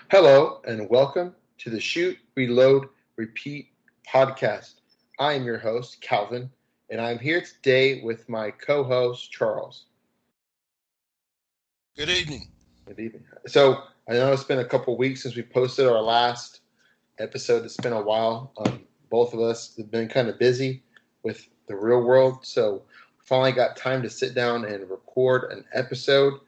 Hello, and welcome to the Shoot, Reload, Repeat podcast. I am your host, Calvin, and I'm here today with my co-host, Charles. Good evening. Good evening. So, I know it's been a couple weeks since we posted our last episode. It's been a while. Both of us have been kind of busy with the real world, so finally got time to sit down and record an episode.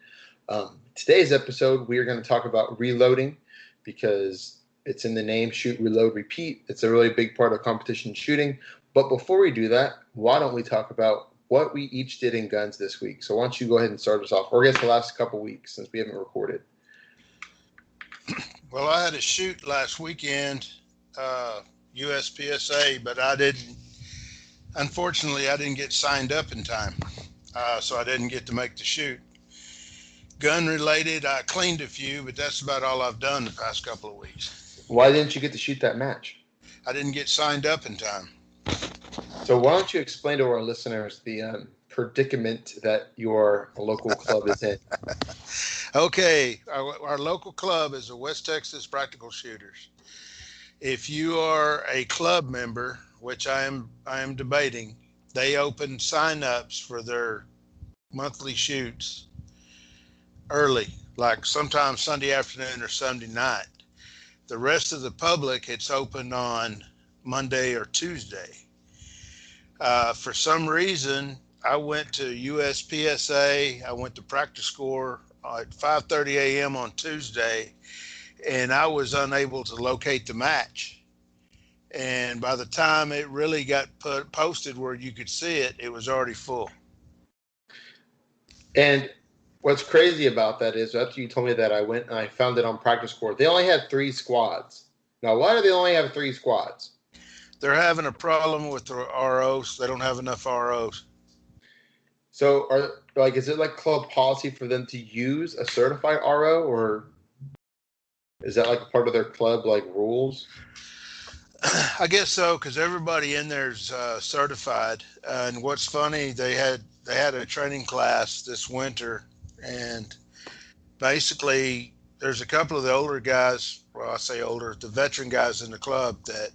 Today's episode, we are going to talk about reloading because it's in the name, shoot, reload, repeat. It's a really big part of competition shooting. But before we do that, why don't we talk about what we each did in guns this week? So why don't you go ahead and start us off, or I guess the last couple weeks since we haven't recorded. Well, I had a shoot last weekend, USPSA, but unfortunately, I didn't get signed up in time. So I didn't get to make the shoot. Gun related, I cleaned a few, but that's about all I've done the past couple of weeks. Why didn't you get to shoot that match? I didn't get signed up in time. So why don't you explain to our listeners the predicament that your local club is in? Okay, our local club is the West Texas Practical Shooters. If you are a club member, which I am debating, they open sign-ups for their monthly shoots early, like sometimes Sunday afternoon or Sunday night. The rest of the public, it's open on Monday or Tuesday. For some reason, I went to USPSA. I went to practice score at 5:30 a.m. on Tuesday, and I was unable to locate the match. And by the time it really got posted where you could see it, it was already full. And what's crazy about that is after you told me that, I went and I found it on practice score. They only had 3 squads. Now, why do they only have 3 squads? They're having a problem with the ROs. They don't have enough ROs. So, is it like club policy for them to use a certified RO, or is that like a part of their club rules? I guess so, because everybody in there's certified. And what's funny, they had a training class this winter, and basically there's a couple of the older guys. Well, I say older, the veteran guys in the club that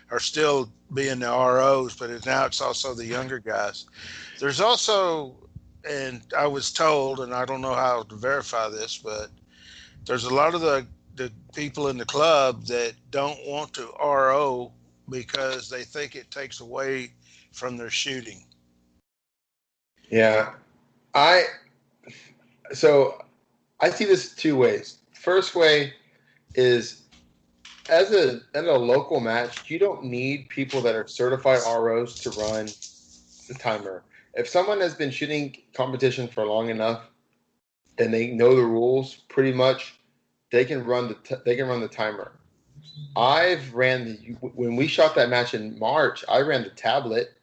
are still being the ROs, but now it's also the younger guys. There's also, and I was told, and I don't know how to verify this, but there's a lot of the people in the club that don't want to RO because they think it takes away from their shooting. Yeah. I see this 2 ways. First way is, as a local match, you don't need people that are certified ROs to run the timer. If someone has been shooting competition for long enough and they know the rules pretty much, they can run the timer. When we shot that match in March, I ran the tablet.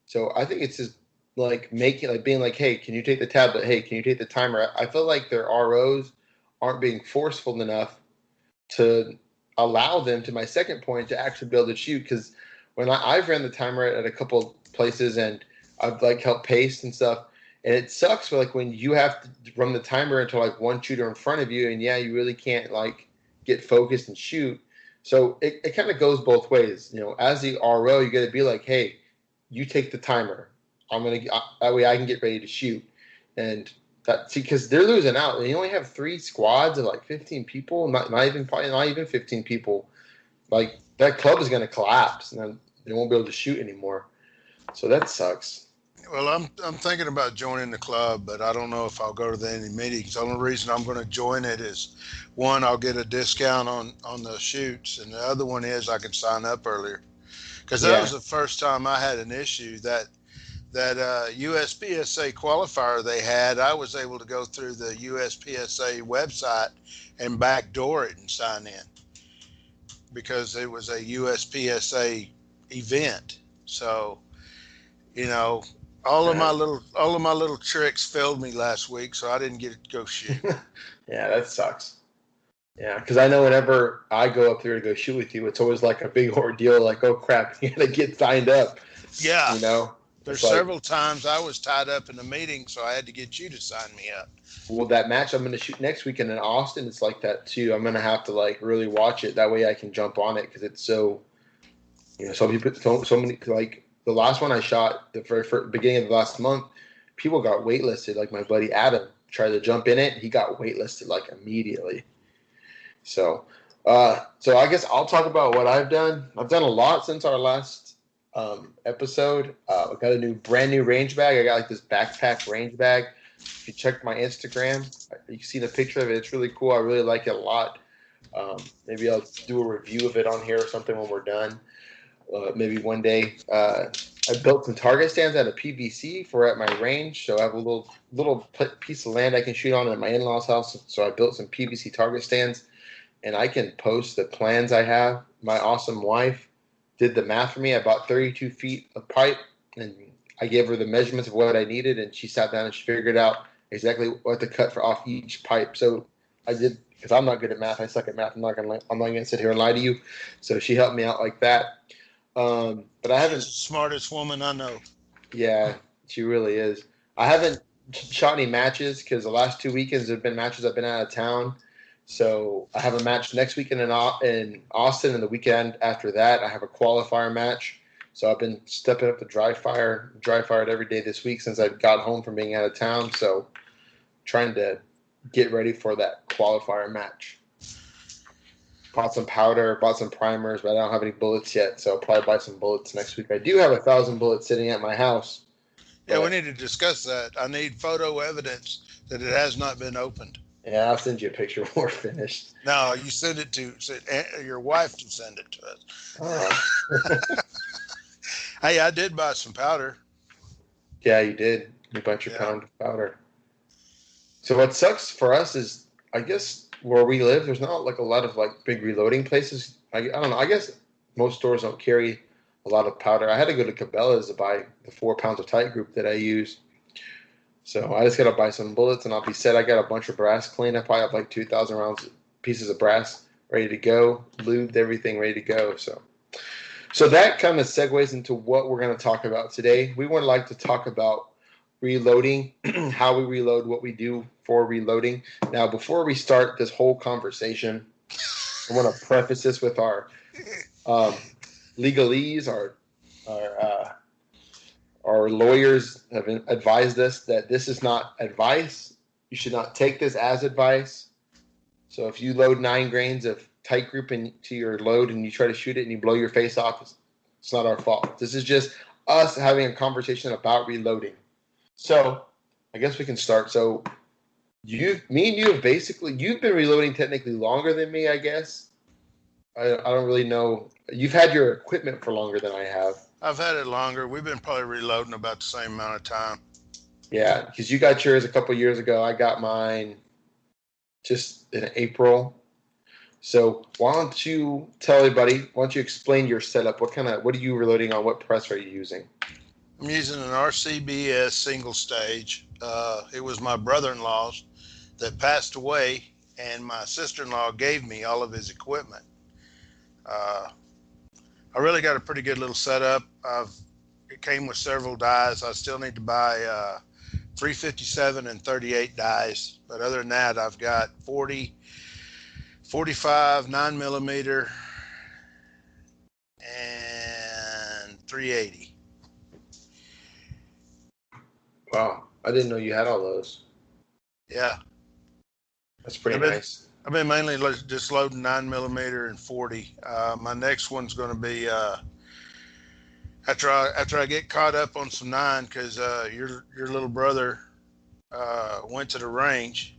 So I think it's just being like, hey, can you take the tablet? Hey, can you take the timer? I feel like their ROs aren't being forceful enough to allow them, to my second point, to actually be able to shoot. Because when I've ran the timer at a couple places and I've helped pace and stuff, and it sucks for when you have to run the timer into one shooter in front of you, and you really can't get focused and shoot. So it kind of goes both ways. As the RO, you got to be like, hey, you take the timer. That way I can get ready to shoot. And because they're losing out. They only have 3 squads of 15 people, not even 15 people. That club is going to collapse, and then they won't be able to shoot anymore. So that sucks. Well, I'm thinking about joining the club, but I don't know if I'll go to any meetings. The only reason I'm going to join it is, one, I'll get a discount on the shoots, and the other one is I can sign up earlier. Because that was the first time I had an issue. That USPSA qualifier they had, I was able to go through the USPSA website and backdoor it and sign in because it was a USPSA event. So, all of my little tricks failed me last week, so I didn't get to go shoot. Yeah, that sucks. Yeah, because I know whenever I go up there to go shoot with you, it's always a big ordeal. Oh crap, you gotta get signed up. Yeah. There's It's like, several times I was tied up in a meeting, so I had to get you to sign me up. well, that match I'm going to shoot next weekend in Austin, it's like that too. I'm going to have to like really watch it. That way I can jump on it because it's so, some people, so many, like the last one I shot, the very first, beginning of the last month, people got waitlisted. Like my buddy Adam tried to jump in it. He got waitlisted like immediately. So I guess I'll talk about what I've done. I've done a lot since our last episode. I got a brand new range bag. I got like this backpack range bag. If you check my Instagram, you can see the picture of it. It's really cool. I really like it a lot. Maybe I'll do a review of it on here or something when we're done. Maybe one day. I built some target stands out of PVC for at my range. So I have a little piece of land I can shoot on at my in-laws' house. So I built some PVC target stands, and I can post the plans I have. My awesome wife did the math for me. I bought 32 feet of pipe, and I gave her the measurements of what I needed, and she sat down and she figured out exactly what to cut for off each pipe. So I did, because I'm not good at math. I suck at math. I'm not gonna sit here and lie to you. So she helped me out like that. But I haven't. She's the smartest woman I know. Yeah, she really is. I haven't shot any matches because the last 2 weekends have been matches I've been out of town. So I have a match next weekend in Austin, and the weekend after that I have a qualifier match. So I've been stepping up the dry fired every day this week since I got home from being out of town. So trying to get ready for that qualifier match. Bought some powder, bought some primers, but I don't have any bullets yet. So I'll probably buy some bullets next week. I do have 1,000 bullets sitting at my house. Yeah, we need to discuss that. I need photo evidence that it has not been opened. Yeah, I'll send you a picture when we're finished. No, you send it to your wife to send it to us. Hey, I did buy some powder. Yeah, you did. You bought your pound of powder. So what sucks for us is, I guess, where we live, there's not like a lot of like big reloading places. I don't know. I guess most stores don't carry a lot of powder. I had to go to Cabela's to buy the 4 pounds of tight group that I use. So I just got to buy some bullets and I'll be set. I got a bunch of brass cleaned up. I have like 2,000 rounds, pieces of brass ready to go, lubed, everything ready to go. So that kind of segues into what we're going to talk about today. We would like to talk about reloading, how we reload, what we do for reloading. Now, before we start this whole conversation, I want to preface this with our legalese, our lawyers have advised us that this is not advice. You should not take this as advice. So if you load 9 grains of tight group into your load and you try to shoot it and you blow your face off, it's not our fault. This is just us having a conversation about reloading. So I guess we can start. So me and you have you've been reloading technically longer than me, I guess. I don't really know. You've had your equipment for longer than I have. I've had it longer. We've been probably reloading about the same amount of time. Yeah, because you got yours a couple of years ago. I got mine just in April. So why don't you tell everybody? Why don't you explain your setup? What are you reloading on? What press are you using? I'm using an RCBS single stage. It was my brother-in-law's that passed away, and my sister-in-law gave me all of his equipment. I really got a pretty good little setup. It came with several dies. I still need to buy 357 and 38 dies, but other than that, I've got 40, 45, 9 millimeter, and 380. Wow, I didn't know you had all those. Yeah, that's pretty nice. I've been mainly just loading 9 millimeter and 40. My next one's going to be after I get caught up on some 9, because your little brother went to the range.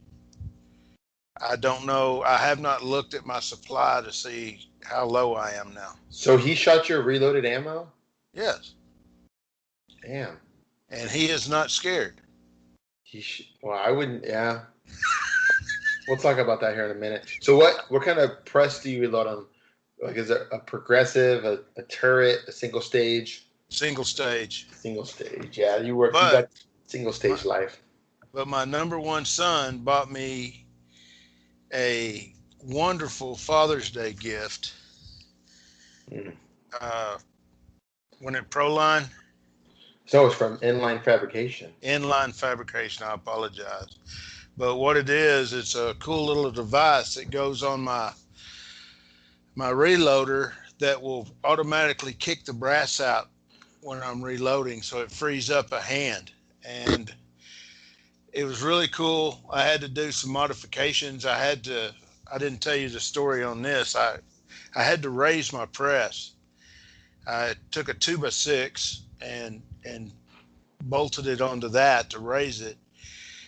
I don't know. I have not looked at my supply to see how low I am now. So he shot your reloaded ammo? Yes. Damn. And he is not scared. Well, I wouldn't. Yeah. We'll talk about that here in a minute. So what kind of press do you reload on? Like, is it a progressive, a turret, a single stage? Single stage. Single stage. Yeah, you got single stage life. But my number one son bought me a wonderful Father's Day gift. When it Proline. So it's from inline fabrication. Inline fabrication. I apologize. But what it is, it's a cool little device that goes on my reloader that will automatically kick the brass out when I'm reloading, so it frees up a hand. And it was really cool. I had to do some modifications. I didn't tell you the story on this. I had to raise my press. I took a 2x6 and bolted it onto that to raise it.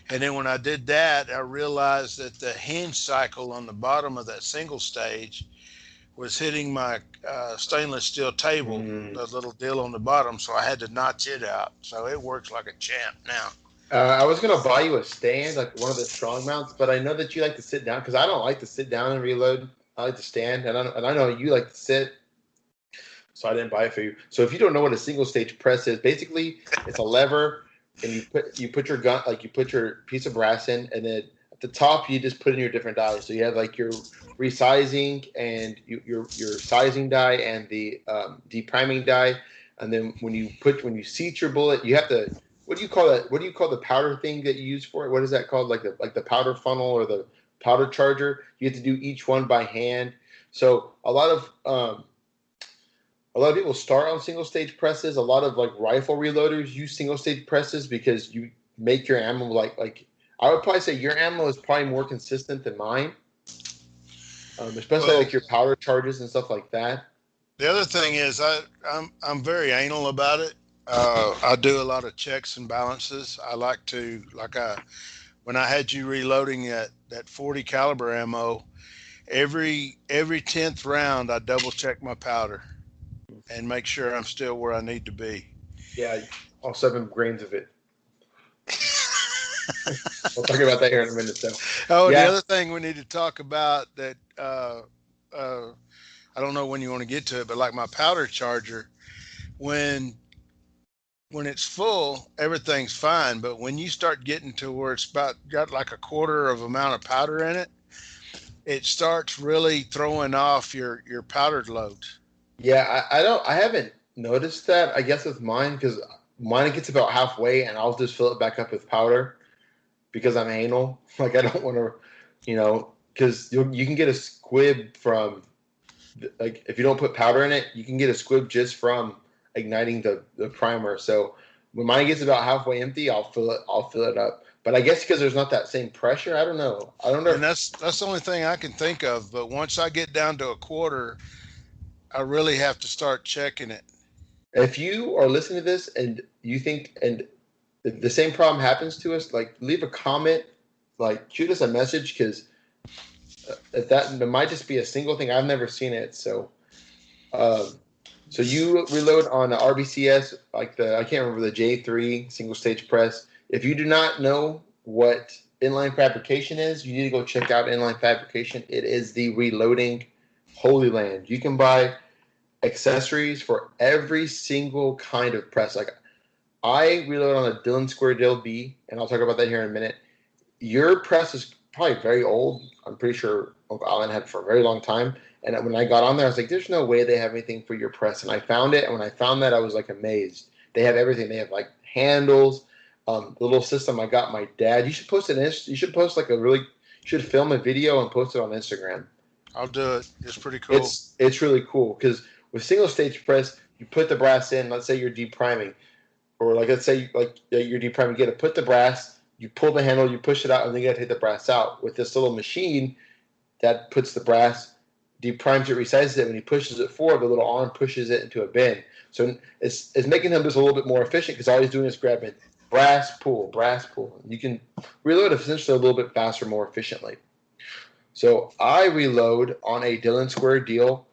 And then when I did that, I realized that the hinge cycle on the bottom of that single stage was hitting my stainless steel table, the little deal on the bottom. So I had to notch it out. So it works like a champ now. I was gonna buy you a stand, like one of the strong mounts, but I know that you like to sit down because I don't like to sit down and reload. I like to stand, and I know you like to sit, so I didn't buy it for you. So if you don't know what a single stage press is, basically it's a lever, and you put your gun, like you put your piece of brass in, and then at the top you just put in your different dies. So you have like your resizing and your sizing die and the depriming die, and then when you seat your bullet, you have to. What do you call that? What do you call the powder thing that you use for it? What is that called? Like the powder funnel or the powder charger? You have to do each one by hand. So a lot of people start on single stage presses. A lot of like rifle reloaders use single stage presses because you make your ammo like I would probably say your ammo is probably more consistent than mine, especially like your powder charges and stuff like that. The other thing is I'm very anal about it. I do a lot of checks and balances. I like to when I had you reloading that 40 caliber ammo, every 10th round I double check my powder and make sure I'm still where I need to be. Yeah, all 7 grains of it. We'll talk about that here in a minute, though. Oh, yeah. The other thing we need to talk about that I don't know when you want to get to it, but like my powder charger, when it's full, everything's fine. But when you start getting to where it's got like a quarter of amount of powder in it, it starts really throwing off your powdered loads. Yeah, I haven't noticed that. I guess with mine because mine gets about halfway and I'll just fill it back up with powder because I'm anal. Like I don't want to, because you can get a squib from like if you don't put powder in it, you can get a squib just from igniting the primer. So when mine gets about halfway empty, I'll fill it up. But I guess because there's not that same pressure, I don't know. And that's the only thing I can think of. But once I get down to a quarter, I really have to start checking it. If you are listening to this and you think and the same problem happens to us, like leave a comment, like shoot us a message because that might just be a single thing. I've never seen it. So you reload on the RBCS, like I can't remember the J3 single stage press. If you do not know what inline fabrication is, you need to go check out inline fabrication. It is the reloading holy land. You can buy accessories for every single kind of press. Like I reload on a Dillon Square Dill B, and I'll talk about that here in a minute. Your press is probably very old. I'm pretty sure Uncle Alan had it for a very long time. And when I got on there, I was like, there's no way they have anything for your press. And I found it. And when I found that, I was like amazed. They have everything. They have like handles, the little system I got my dad. You should post it. You should post you should film a video and post it on Instagram. I'll do it. It's pretty cool. It's really cool because with single stage press, you put the brass in. Let's say you're depriming, or like let's say you're depriming. You got to put the brass. You pull the handle, you push it out, and then you got to take the brass out. With this little machine that puts the brass, deprimes it, resizes it. When he pushes it forward, the little arm pushes it into a bin. So it's making him just a little bit more efficient because all he's doing is grabbing brass, pull. You can reload essentially a little bit faster, more efficiently. So I reload on a Dillon Square Deal.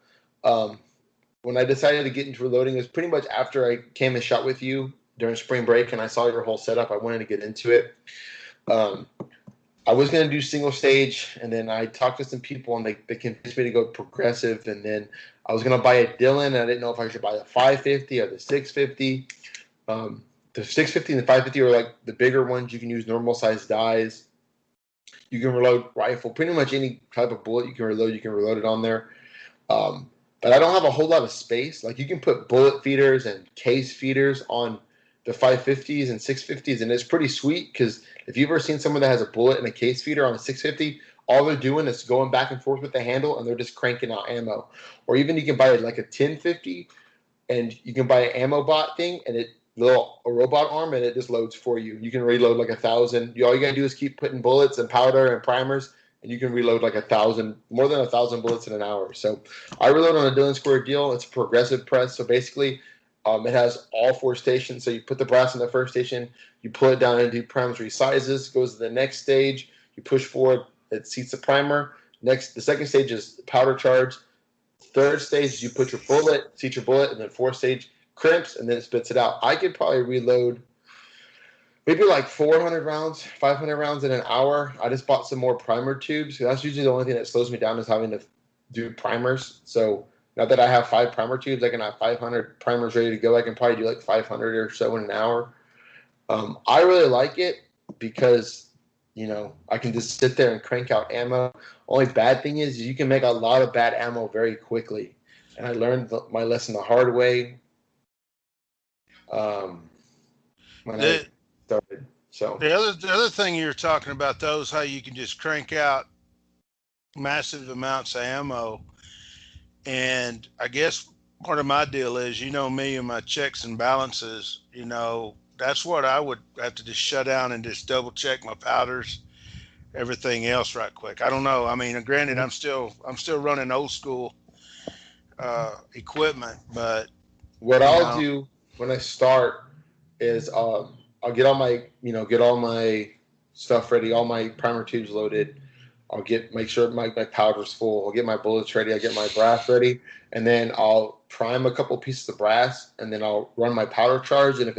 When I decided to get into reloading, it was pretty much after I came and shot with you during spring break, and I saw your whole setup. I wanted to get into it. I was going to do single stage, and then I talked to some people, and they convinced me to go progressive. And then I was going to buy a Dillon, and I didn't know if I should buy the 550 or the 650. The 650 and the 550 are like the bigger ones. You can use normal size dies. You can reload rifle. Pretty much any type of bullet you can reload it on there. But I don't have a whole lot of space. Like you can put bullet feeders and case feeders on the 550s and 650s, and it's pretty sweet because if you've ever seen someone that has a bullet and a case feeder on a 650, all they're doing is going back and forth with the handle, and they're just cranking out ammo. Or even you can buy like a 1050, and you can buy an ammo bot thing, and a robot arm, and it just loads for you. You can reload like 1,000. All you gotta do is keep putting bullets and powder and primers, and you can reload like 1,000, more than 1,000 bullets in an hour. So I reload on a Dillon Square deal. It's a progressive press. So basically, it has all 4 stations. So you put the brass in the first station, you pull it down and do primers resizes, goes to the next stage, you push forward, it seats the primer. The second stage is powder charge. Third stage is you put your bullet, seat your bullet, and then fourth stage crimps, and then it spits it out. I could probably reload maybe like 400 rounds, 500 rounds in an hour. I just bought some more primer tubes. That's usually the only thing that slows me down is having to do primers. So now that I have 5 primer tubes, I can have 500 primers ready to go. I can probably do like 500 or so in an hour. I really like it because, I can just sit there and crank out ammo. Only bad thing is you can make a lot of bad ammo very quickly. And I learned my lesson the hard way when I started. So the other thing you're talking about, though, is how you can just crank out massive amounts of ammo. And I guess part of my deal is, me and my checks and balances, that's what I would have to just shut down and just double check my powders, everything else right quick. I don't know. I mean, granted, I'm still running old school equipment, but what I'll do when I start is I'll get all my stuff ready, all my primer tubes loaded. I'll make sure my powder's full. I'll get my bullets ready. I'll get my brass ready, and then I'll prime a couple pieces of brass, and then I'll run my powder charge. And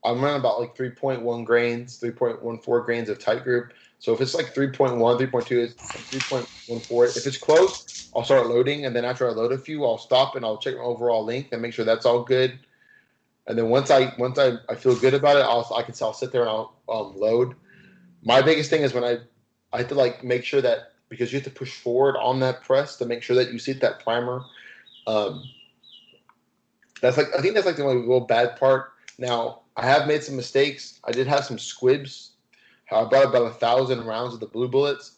I'm running about like 3.1 grains, 3.14 grains of tight group. So if it's like 3.1, 3.2, 3.14, if it's close, I'll start loading, and then after I load a few, I'll stop and I'll check my overall length and make sure that's all good. And then once I feel good about it, I'll sit there and I'll load. My biggest thing is when I have to make sure that, because you have to push forward on that press to make sure that you seat that primer. I think that's the only real bad part. Now I have made some mistakes. I did have some squibs. I bought about 1,000 rounds of the blue bullets,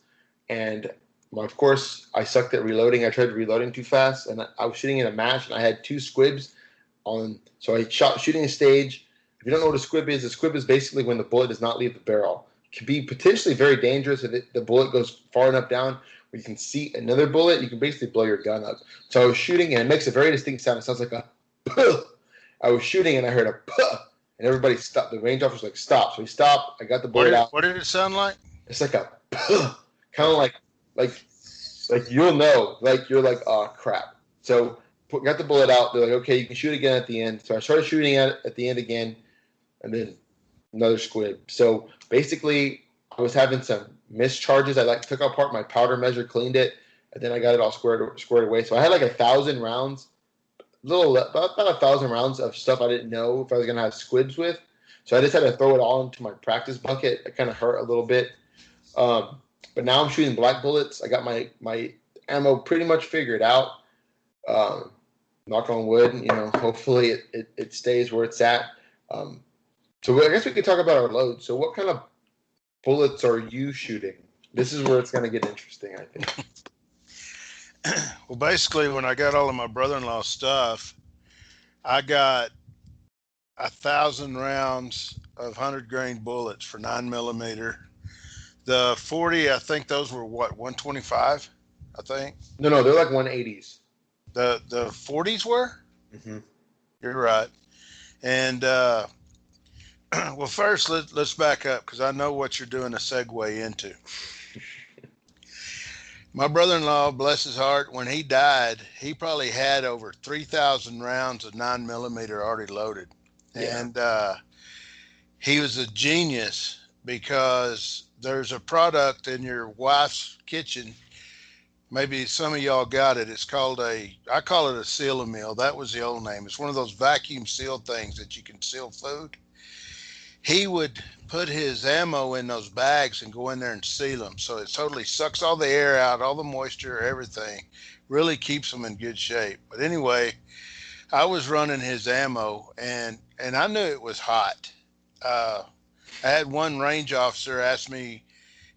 and of course I sucked at reloading. I tried reloading too fast, and I was shooting in a match, and I had 2 squibs on. So I shot shooting a stage. If you don't know what a squib is basically when the bullet does not leave the barrel. It can be potentially very dangerous if the bullet goes far enough down where you can see another bullet. You can basically blow your gun up. So I was shooting, and it makes a very distinct sound. It sounds like a puh. I was shooting, and I heard a puh. And everybody stopped. The range officer was like, stop. So he stopped. I got the bullet out. What did it sound like? It's like a kind of like you'll know. Like you're like, oh, crap. So got the bullet out. They're like, okay, you can shoot again at the end. So I started shooting at the end again, and then another squib. So basically, I was having some mischarges. I took apart my powder measure, cleaned it, and then I got it all squared away. So I had like 1,000 rounds. About 1,000 rounds of stuff I didn't know if I was going to have squibs with. So I just had to throw it all into my practice bucket. It kind of hurt a little bit. But now I'm shooting black bullets. I got my ammo pretty much figured out. Knock on wood, hopefully it stays where it's at. So I guess we could talk about our load. So what kind of bullets are you shooting? This is where it's going to get interesting, I think. Well, basically, when I got all of my brother-in-law's stuff, I got 1,000 rounds of 100-grain bullets for 9mm. The 40, I think those were what, 125? I think. No, they're like 180s. The 40s were. Mm-hmm. You're right. And well, first let's back up because I know what you're doing a segue into. My brother-in-law, bless his heart, when he died, he probably had over 3,000 rounds of 9mm already loaded. Yeah. And he was a genius because there's a product in your wife's kitchen. Maybe some of y'all got it. It's called I call it a seal-a-meal. That was the old name. It's one of those vacuum seal things that you can seal food. He would put his ammo in those bags and go in there and seal them. So it totally sucks all the air out, all the moisture, everything. Really keeps them in good shape. But anyway, I was running his ammo, and I knew it was hot. Uh, I had one range officer ask me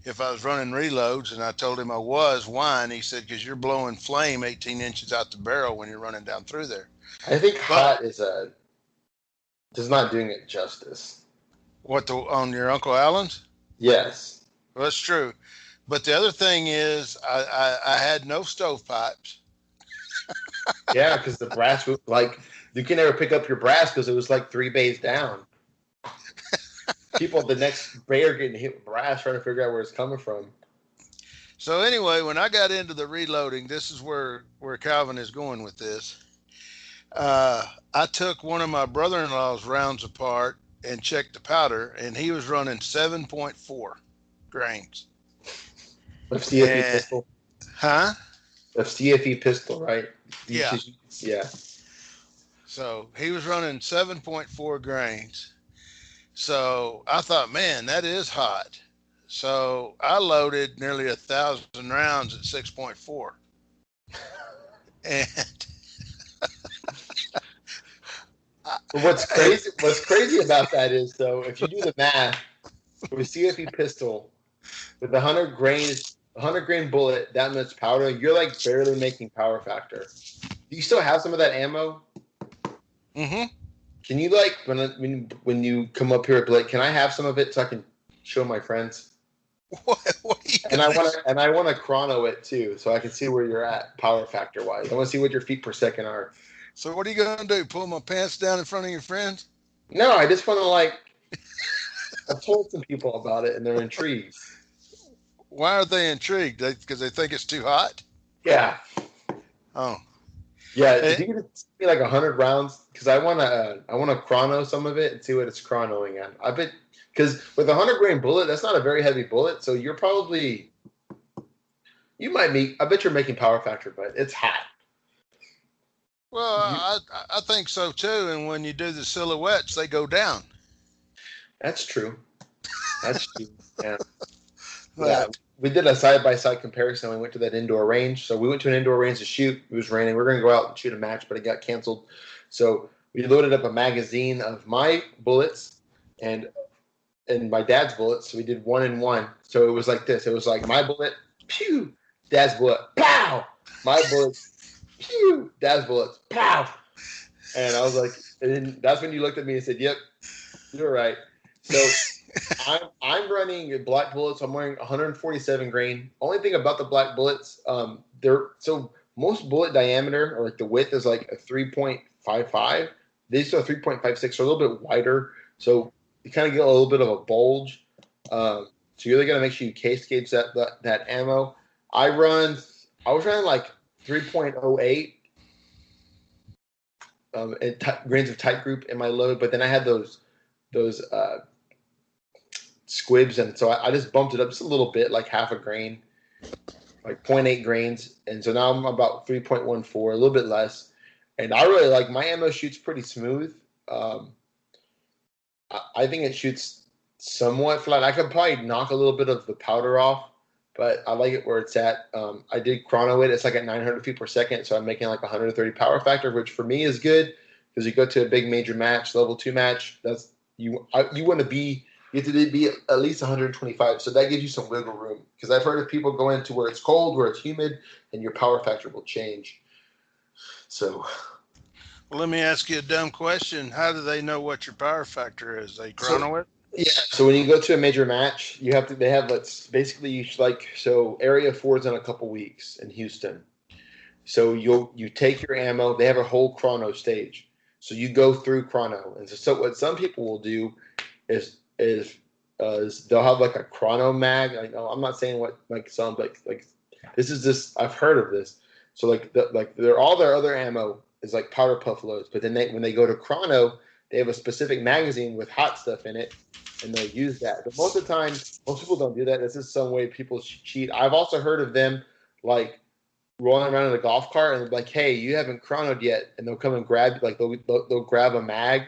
if I was running reloads, and I told him I was. Why? And he said, "Because you're blowing flame 18 inches out the barrel when you're running down through there." I think But hot is a just not doing it justice. what on your Uncle Allen's? Yes. Well, that's true. But the other thing is, I had no stovepipes. Yeah, because the brass was like you can never pick up your brass because it was like 3 bays down. People the next bay are getting hit with brass trying to figure out where it's coming from. So anyway, when I got into the reloading, this is where Calvin is going with this. I took one of my brother-in-law's rounds apart and checked the powder, and he was running 7.4 grains. Of CFE And pistol. huh? Of CFE pistol, right? Yeah. Yeah. So he was running 7.4 grains. So I thought, man, that is hot. So I loaded nearly 1,000 rounds at 6.4. And But what's crazy about that is though, if you do the math, with a CFE pistol with 100 grain bullet, that much powder, you're like barely making power factor. Do you still have some of that ammo? mm-hmm. Can you like when you come up here, Blake? Can I have some of it so I can show my friends? What are you And gonna I want to chrono it too, so I can see where you're at power factor wise. I want to see what your feet per second are. So what are you gonna do? Pull my pants down in front of your friends? No, I just want to like. I've told some people about it and they're intrigued. Why are they intrigued? Because they think it's too hot? Yeah, Oh, yeah. If eh, you could just give me like 100 rounds, because I want to chrono some of it and see what it's chronoing at. I bet because with a 100 grain bullet, that's not a very heavy bullet, so you might be. I bet you're making power factor, but it's hot. well, You, I think so too. And when you do the silhouettes, they go down. that's true. That's true. Yeah. Yeah, But we did a side by side comparison. We went to that indoor range. So we went to an indoor range to shoot. It was raining. We were going to go out and shoot a match, but it got canceled. So we loaded up a magazine of my bullets and my dad's bullets. So we did 1-in-1. So it was like this. It was like my bullet, pew, dad's bullet, pow. My bullets, pew, dad's bullets, pow. And I was like, and then that's when you looked at me and said, "Yep, you're right." So I'm running black bullets. I'm wearing 147 grain. Only thing about the black bullets, they're so most bullet diameter or like the width is like a 3.55. These are 3.56, so a little bit wider. So you kind of get a little bit of a bulge. So you're really gonna make sure you case gauge that ammo. I was running like 3.08 grains of tight group in my load, but then I had those squibs, and so I just bumped it up just a little bit, like half a grain, like zero point 0.8 grains, and so now I'm about 3.14, a little bit less. And I really like my ammo shoots pretty smooth. Um, I think it shoots somewhat flat. I could probably knock a little bit of the powder off, but I like it where it's at. I did chrono it. It's like at 900 feet per second, so I'm making like 130 power factor, which for me is good because you go to a big major match, level 2 match. That's you want to be. You have to be at least 125, so that gives you some wiggle room. Because I've heard of people go into where it's cold, where it's humid, and your power factor will change. So well, let me ask you a dumb question. How do they know what your power factor is? They So chrono it? yeah, so when you go to a major match, you have to. They have let's basically like so. Area 4 is in a couple weeks in Houston. So you take your ammo. They have a whole chrono stage. So you go through chrono, and so what some people will do is they'll have like a chrono mag. I'm not saying what like some like this is just I've heard of this. So like they're all their other ammo is like powder puff loads, but then when they go to chrono, they have a specific magazine with hot stuff in it, and they'll use that. But most of the time, most people don't do that. This is some way people cheat. I've also heard of them like rolling around in a golf cart and like, hey, you haven't chronoed yet, and they'll come and grab like they'll grab a mag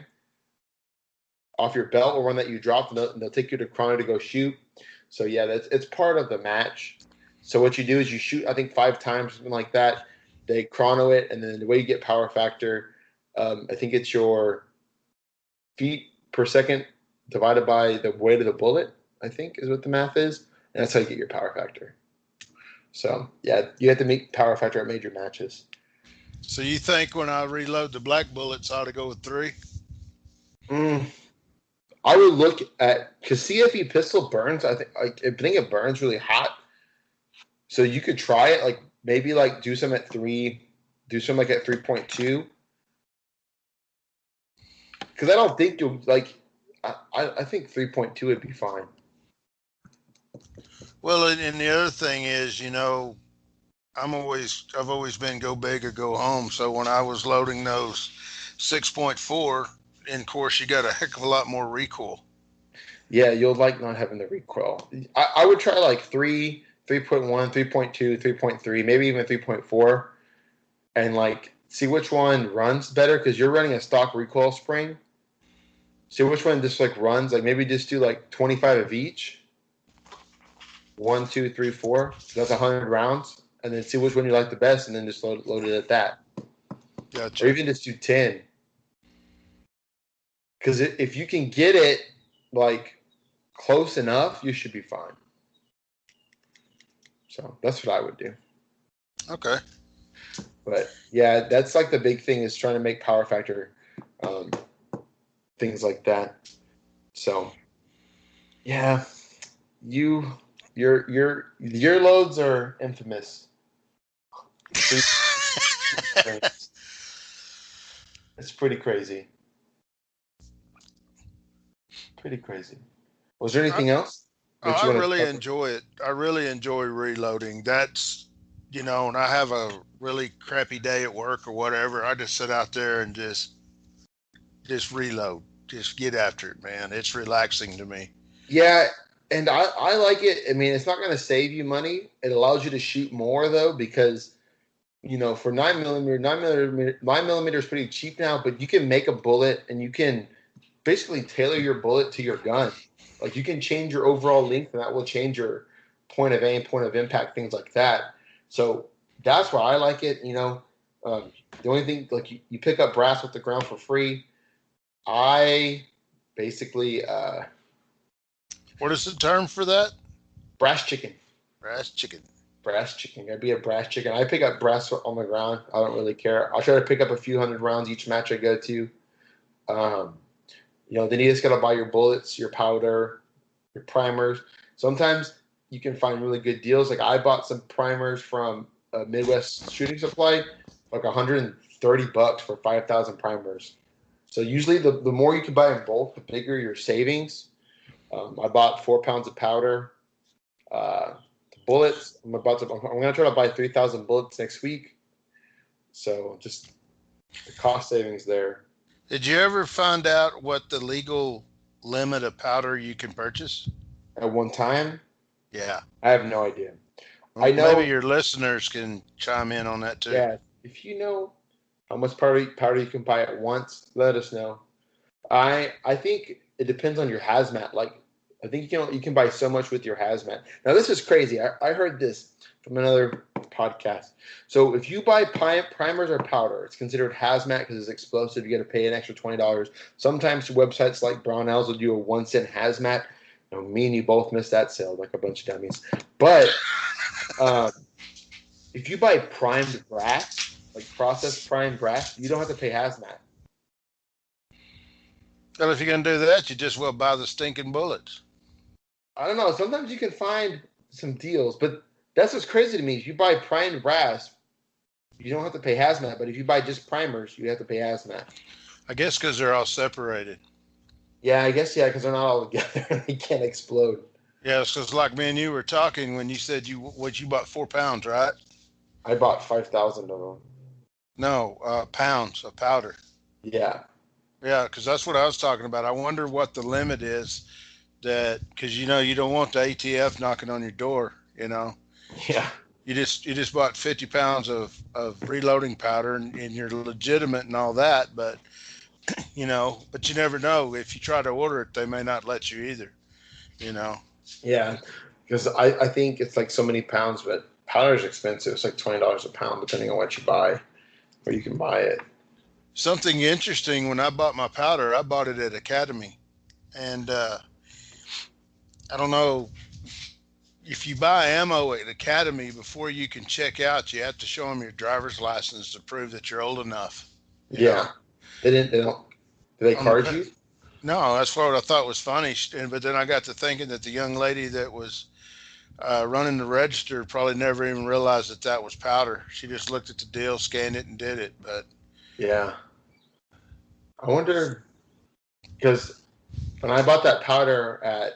off your belt or one that you dropped, and they'll take you to chrono to go shoot. So yeah, it's part of the match. So what you do is you shoot, I think 5 times, something like that. They chrono it, and then the way you get power factor I think it's your feet per second divided by the weight of the bullet, I think is what the math is. And that's how you get your power factor. So, yeah, you have to make power factor at major matches. So you think when I reload the black bullets, I ought to go with 3? Mm, I would look at, because CFE pistol burns. I think it burns really hot. So you could try it, like maybe like do some at 3, do some like at 3.2. Because I don't think you'll like. I think 3.2 would be fine. Well, and the other thing is, I've always been go big or go home. So when I was loading those 6.4, and of course you got a heck of a lot more recoil. Yeah, you'll like not having the recoil. I would try like 3, 3.1, 3.2, 3.3, maybe even 3.4, and like see which one runs better because you're running a stock recoil spring. See which one just like runs. Like maybe just do like 25 of each. 1, 2, 3, 4. So that's 100 rounds, and then see which one you like the best, and then just load it at that. Gotcha. Or even just do 10. Because if you can get it like close enough, you should be fine. So that's what I would do. Okay. But yeah, that's like the big thing is trying to make power factor, things like that. So yeah, your loads are infamous. It's pretty crazy. Pretty crazy. Was there anything else that I you want to really cover? enjoy it. I really enjoy reloading. That's, when I have a really crappy day at work or whatever, I just sit out there and just reload. Just get after it, man. It's relaxing to me. Yeah, and I like it. I mean, it's not going to save you money. It allows you to shoot more though, because for 9 millimeter, 9 millimeter is pretty cheap now. But you can make a bullet, and you can basically tailor your bullet to your gun. Like you can change your overall length, and that will change your point of aim, point of impact, things like that. So that's why I like it. The only thing like you pick up brass with the ground for free. I basically What is the term for that? brass chicken. Brass chicken. Brass chicken. Gotta be a brass chicken. I pick up brass on the ground. I don't really care. I'll try to pick up a few hundred rounds each match I go to. Um, then you just gotta buy your bullets, your powder, your primers. Sometimes you can find really good deals. Like I bought some primers from Midwest Shooting Supply, like $130 for 5,000 primers. So usually the more you can buy in bulk, the bigger your savings. I bought 4 pounds of powder. Bullets. I'm gonna try to buy 3,000 bullets next week. So just the cost savings there. Did you ever find out what the legal limit of powder you can purchase? At one time, Yeah. I have no idea. I Well, maybe know. your listeners can chime in on that too. Yeah, if you know how much powder you can buy at once, let us know. I think it depends on your hazmat. Like I think you can buy so much with your hazmat. Now this is crazy. I heard this from another podcast. So if you buy primers or powder, it's considered hazmat because it's explosive. You got to pay an extra $20. Sometimes websites like Brownells will do a 1 cent hazmat. Me and you both missed that sale like a bunch of dummies. But um, if you buy primed brass, like processed primed brass, you don't have to pay hazmat. Well, if you're going to do that, you just well buy the stinking bullets. I don't know. Sometimes you can find some deals, but that's what's crazy to me. If you buy primed brass, you don't have to pay hazmat. But if you buy just primers, you have to pay hazmat. I guess because they're all separated. Yeah, I guess because they're not all together. They can't explode. Yeah, because like me and you were talking when you said you bought 4 pounds, right? I bought 5,000 of them. No, pounds of powder. Yeah. Yeah, because that's what I was talking about. I wonder what the limit is that because you don't want the ATF knocking on your door. Yeah. You just bought 50 pounds of reloading powder and you're legitimate and all that, but you never know. If you try to order it, they may not let you either. Yeah. Because I think it's like so many pounds, but powder is expensive. It's like $20 a pound, depending on what you buy, where you can buy it. Something interesting, when I bought my powder, I bought it at Academy. And I don't know, if you buy ammo at Academy, before you can check out, you have to show them your driver's license to prove that you're old enough. You know, Yeah. They didn't. They don't. Do they on the card you? no, that's what I thought was funny. But then I got to thinking that the young lady that was running the register probably never even realized that that was powder. She just looked at the deal, scanned it, and did it. But Yeah. I wonder because when I bought that powder at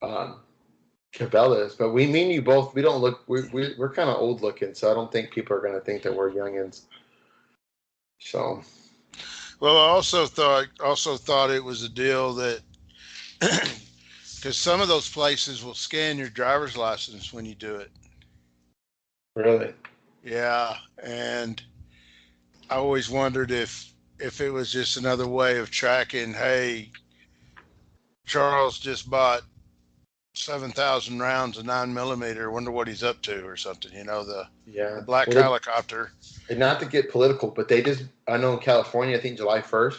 um, Cabela's, but we mean you both. We don't look. We're kind of old looking, so I don't think people are going to think that we're youngins. So well, I also thought it was a deal that because some of those places will scan your driver's license when you do it. really, Yeah, and I always wondered if it was just another way of tracking. Hey, Charles just bought 7,000 rounds of 9 millimeter. Wonder what he's up to or something. You know, the yeah. black Well, they, helicopter. and not to get political, but they just. I know in California, I think July 1st,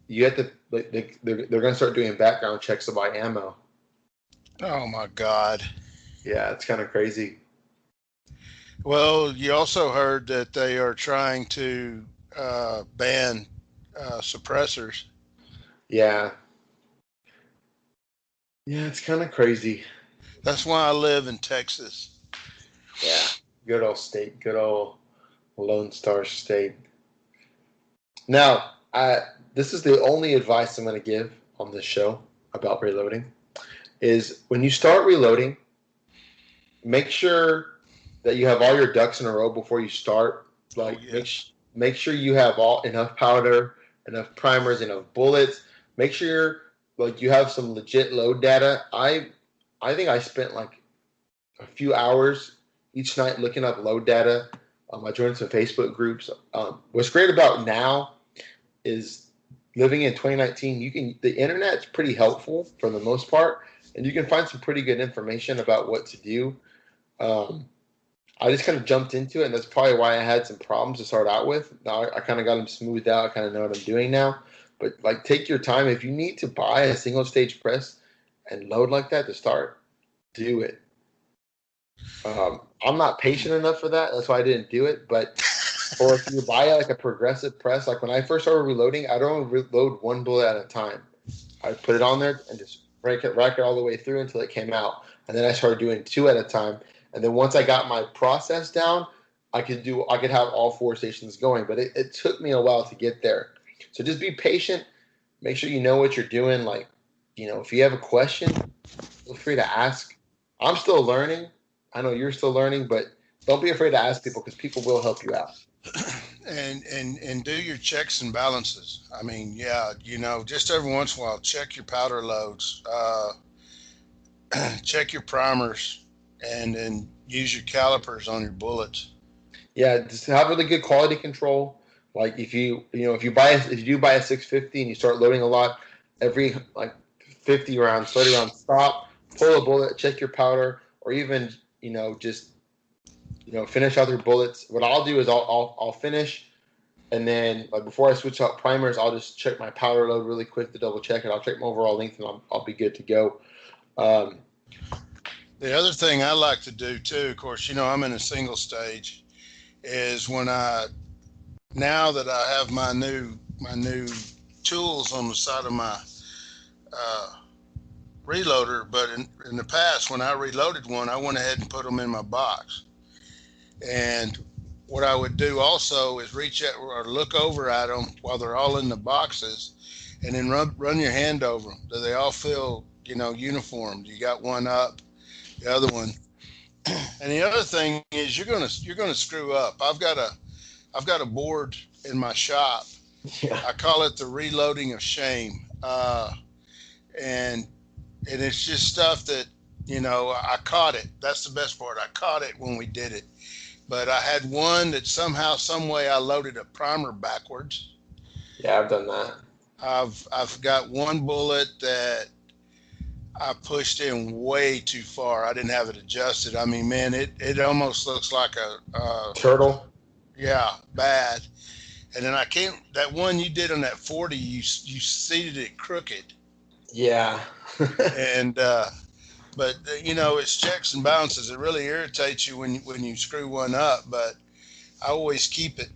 you have to. Like, they're going to start doing background checks to buy ammo. Oh my God. Yeah, it's kind of crazy. Well, you also heard that they are trying to ban suppressors. Yeah, yeah, it's kind of crazy. That's why I live in Texas. Yeah, good old state, good old Lone Star State. Now, this is the only advice I'm going to give on this show about reloading. Is when you start reloading, make sure that you have all your ducks in a row before you start. Oh Like yes. make sure you have all enough powder, enough primers, enough bullets. Make sure like you have some legit load data. I think I spent like a few hours each night looking up load data. I joined some Facebook groups. What's great about now is living in 2019. The internet's pretty helpful for the most part, and you can find some pretty good information about what to do. Um, I just kind of jumped into it, and that's probably why I had some problems to start out with. Now I kind of got them smoothed out. I kind of know what I'm doing now. But like, take your time. If you need to buy a single stage press and load like that to start, do it. I'm not patient enough for that. That's why I didn't do it. But or if you buy like a progressive press, like when I first started reloading, I'd only reload one bullet at a time. I put it on there and just rack it all the way through until it came out, and then I started doing two at a time. And then once I got my process down, I could have all four stations going. But it took me a while to get there. So just be patient. Make sure you know what you're doing. Like, if you have a question, feel free to ask. I'm still learning. I know you're still learning, but don't be afraid to ask people because people will help you out. And do your checks and balances. I mean, yeah, just every once in a while, check your powder loads, check your primers, and use your calipers on your bullets. Yeah, just have really good quality control. Like if you do buy a 650 and you start loading a lot, every like 50 rounds, 30 rounds, stop, pull a bullet, check your powder, or even just finish out your bullets. What I'll do is I'll finish, and then like before I switch out primers, I'll just check my powder load really quick to double check it. I'll check my overall length, and I'll be good to go. Um, The other thing I like to do too, of course, I'm in a single stage, is now that I have my new tools on the side of my uh, reloader, but in the past when I reloaded one, I went ahead and put them in my box. And what I would do also is reach out or look over at them while they're all in the boxes, and then run your hand over them. Do they all feel uniform? You got one up, the other one. And the other thing is you're gonna screw up. I've got a board in my shop. yeah, I call it the reloading of shame, and it's just stuff that I caught it. That's the best part. I caught it when we did it. But I had one that somehow, some way, I loaded a primer backwards. yeah, I've done that. I've got one bullet that I pushed in way too far. I didn't have it adjusted. I mean, man, it almost looks like a Turtle. yeah, bad. And then I can't, that one you did on that 40, you seated it crooked. Yeah. And, but it's checks and balances. It really irritates you when you screw one up, but I always keep it.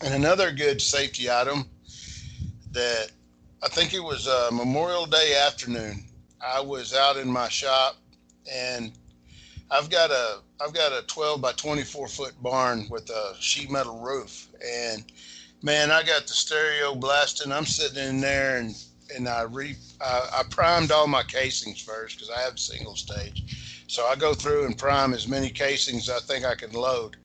And another good safety item that I think it was Memorial Day afternoon. I was out in my shop, and I've got a 12 by 24-foot barn with a sheet metal roof, and man, I got the stereo blasting. I'm sitting in there, and I primed all my casings first because I have single stage. So I go through and prime as many casings as I think I can load.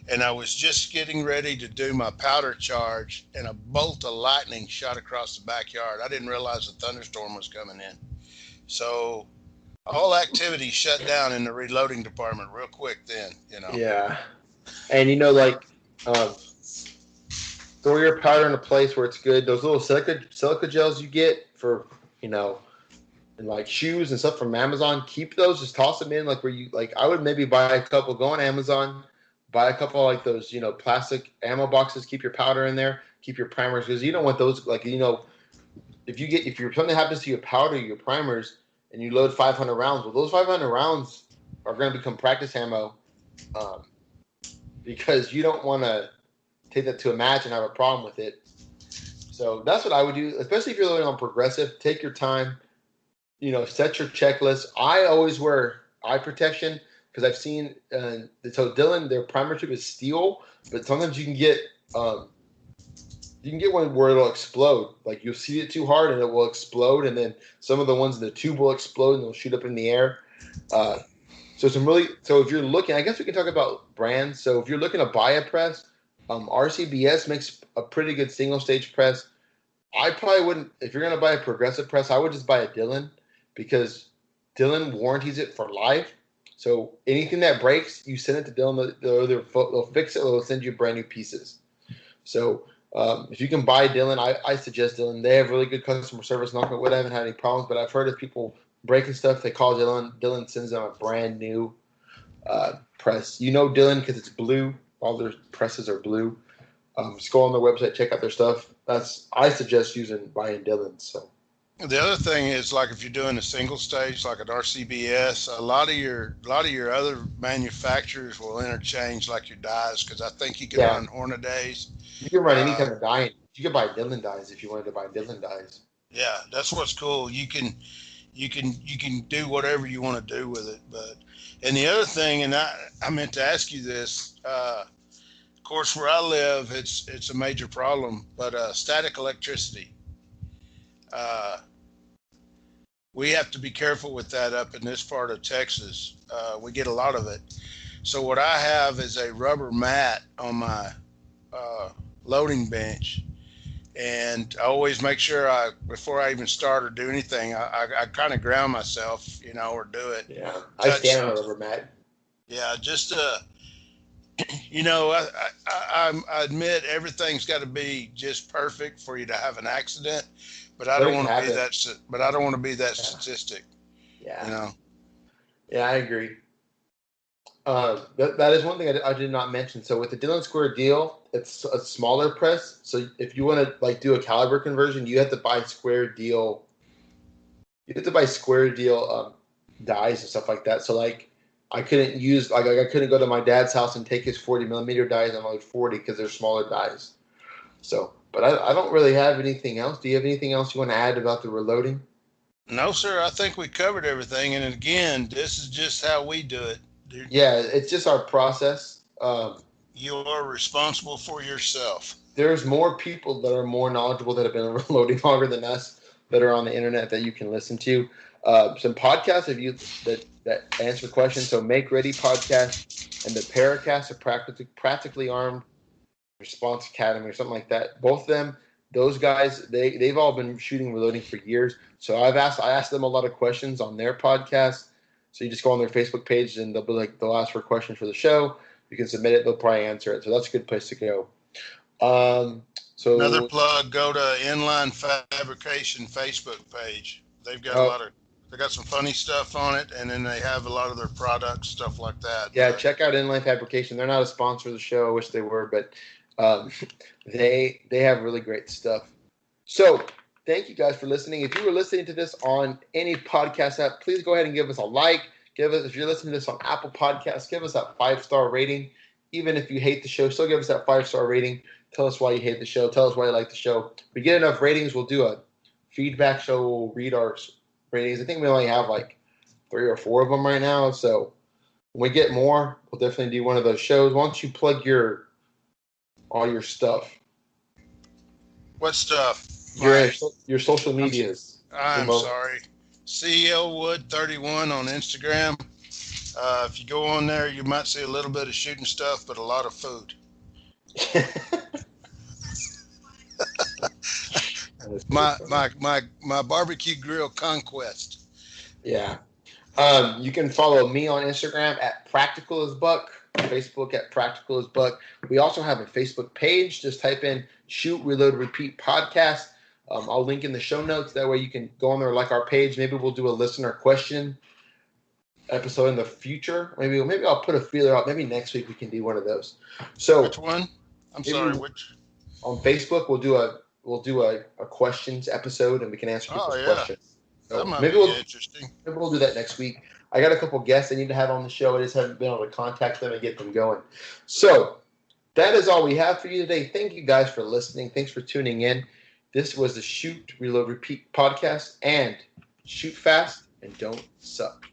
And I was just getting ready to do my powder charge, and a bolt of lightning shot across the backyard. I didn't realize a thunderstorm was coming in. So all activity shut down in the reloading department real quick then. Yeah. And like throw your powder in a place where it's good. Those little silica gels you get for, and like shoes and stuff from Amazon, keep those, just toss them in like where you like I would maybe buy a couple, go on Amazon, buy a couple like those, plastic ammo boxes, keep your powder in there, keep your primers, because you don't want those like if something happens to your powder, your primers, and you load 500 rounds, well, those 500 rounds are going to become practice ammo, because you don't want to take that to a match and have a problem with it. So that's what I would do, especially if you're loading on progressive. Take your time, set your checklist. I always wear eye protection because I've seen, so Dylan, their primer tube is steel, but sometimes you can get one where it'll explode. Like you'll see it too hard and it will explode, and then some of the ones in the tube will explode and they'll shoot up in the air. So if you're looking, I guess we can talk about brands. So if you're looking to buy a press, RCBS makes a pretty good single stage press. I probably wouldn't, if you're going to buy a progressive press, I would just buy a Dylan, because Dylan warranties it for life. So anything that breaks, you send it to Dylan, they'll fix it, or they'll send you brand new pieces. So if you can buy Dylan, I suggest Dylan. They have really good customer service. Knock on wood, I haven't had any problems, but I've heard of people breaking stuff. They call Dylan. Dylan sends them a brand new press. Dylan because it's blue. All their presses are blue. Just go on their website, check out their stuff. I suggest buying Dylan. So the other thing is, like, if you're doing a single stage like an RCBS, a lot of your other manufacturers will interchange like your dies, because I think you can run Hornadays. You can run any kind of die. You can buy Dylan dies if you wanted to buy Dylan dies. Yeah, that's what's cool. You can do whatever you want to do with it. And the other thing, and I meant to ask you this, of course, where I live, it's a major problem, but static electricity. We have to be careful with that up in this part of Texas. We get a lot of it. So what I have is a rubber mat on my loading bench, and I always make sure before I even start or do anything, I kind of ground myself, or do it. Yeah, I stand on a rubber mat. Yeah, just I admit everything's got to be just perfect for you to have an accident, but I don't want to be that. But I don't want to be that statistic. Yeah. Yeah, I agree. That is one thing I did not mention. So with the Dylan Square deal, it's a smaller press. So if you want to do a caliber conversion, you have to buy square deal. You have to buy square deal dies and stuff like that. So I couldn't use I couldn't go to my dad's house and take his 40 millimeter dies and load 40 because they're smaller dies. So, but I don't really have anything else. Do you have anything else you want to add about the reloading? No, sir. I think we covered everything. And again, this is just how we do it. Dude. Yeah, it's just our process. You are responsible for yourself. There's more people that are more knowledgeable that have been reloading longer than us that are on the internet that you can listen to. Some podcasts that answer questions. So Make Ready podcast and the Paracast are practically armed response academy or something like that. Both of them, those guys, they've all been shooting reloading for years. So I asked them a lot of questions on their podcast. So you just go on their Facebook page and they'll ask for questions for the show. You can submit it, they'll probably answer it. So that's a good place to go. So another plug, go to Inline Fabrication Facebook page. They've got they got some funny stuff on it, and then they have a lot of their products, stuff like that. Yeah, check out Inline Fabrication. They're not a sponsor of the show. I wish they were, but Um, they have really great stuff. So thank you guys for listening. If you were listening to this on any podcast app, please go ahead and give us a like. If you're listening to this on Apple Podcasts, give us that 5-star rating. Even if you hate the show, still give us that 5-star rating. Tell us why you hate the show. Tell us why you like the show. If we get enough ratings, we'll do a feedback show. We'll read our ratings. I think we only have like 3 or 4 of them right now. So when we get more, we'll definitely do one of those shows. Why don't you plug all your stuff? What stuff? Your social medias. I'm sorry. CL Wood 31 on Instagram. If you go on there, you might see a little bit of shooting stuff, but a lot of food. my barbecue grill conquest. Yeah. You can follow me on Instagram at Practical as Buck, Facebook at Practical as Buck. We also have a Facebook page. Just type in Shoot, Reload, Repeat Podcast. I'll link in the show notes. That way you can go on there, like our page. Maybe we'll do a listener question episode in the future. Maybe I'll put a feeler out. Maybe next week we can do one of those. So which one? I'm sorry, which? On Facebook we'll do a questions episode and we can answer people's questions. So that might be interesting. Maybe we'll do that next week. I got a couple guests I need to have on the show. I just haven't been able to contact them and get them going. So that is all we have for you today. Thank you guys for listening. Thanks for tuning in. This was the Shoot, Reload, Repeat podcast, and shoot fast and don't suck.